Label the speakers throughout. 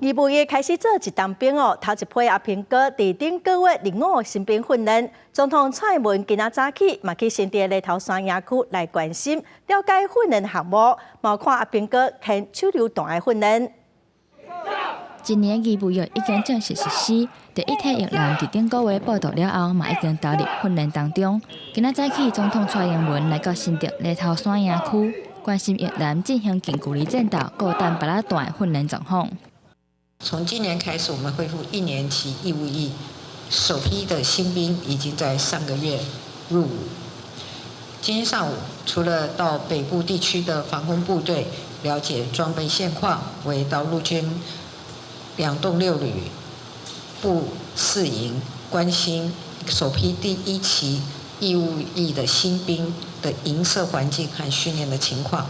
Speaker 1: 义务役开始做一当兵哦，头一批阿平哥伫顶个月25号新兵训练。总统蔡英文今仔早起嘛去新店犁头山野区来关心了解训练项目，嘛看阿平哥牵手榴弹的训练。
Speaker 2: 今年义务役已经正式实施，第一梯役男伫顶个月报到了后，嘛已经投入训练当中。今仔早起，总统蔡英文来到新店犁头山野区，关心役男进行近距离战斗、各弹巴拉弹的训练状况。
Speaker 3: 从今年开始，我们恢复1年期义务役，首批的新兵已经在上个月入伍。今天上午，除了到北部地区的防空部队了解装备现况，为到陆军2栋6旅部4营关心首批第1期义务役的新兵的营舍环境和训练的情况。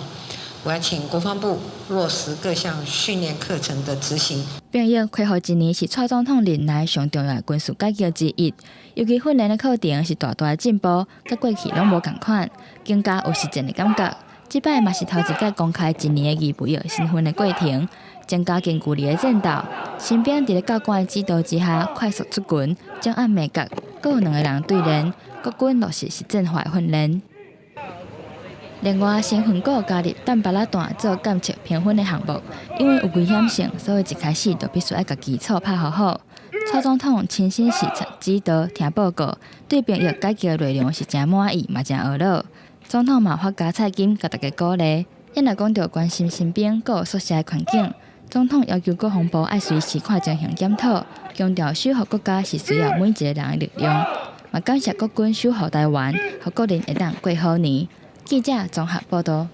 Speaker 3: 我要请国防部落实各项训练课程的执行。
Speaker 2: 兵役开服1年是蔡总统任内上重要的军事改革之一，尤其训练的课程是大大的进步，甲过去拢无共款，更加有实战的感觉。这摆嘛是头一届公开1年的义务役新训的过程，增加近距离的战斗。新兵伫咧教官的指导之下，快速出群，掌握美角，各有2个人对练，国军落实实战化的训练。 另外，新训局加入弹巴拉弹做监测评分的项目，因为有危险性，所以一开始就必须要甲基础拍好。蔡总统亲身视察指导、听报告，对兵役改革内容是真满意，嘛真懊恼。总统嘛发加菜金，甲大家鼓励。因若讲到关心新兵，阁有宿舍的环境，总统要求国防部要随时看情形检讨，强调守护国家是需要每一个人的力量。嘛感谢国军守护台湾，互国人会当过好年。记者综合报道。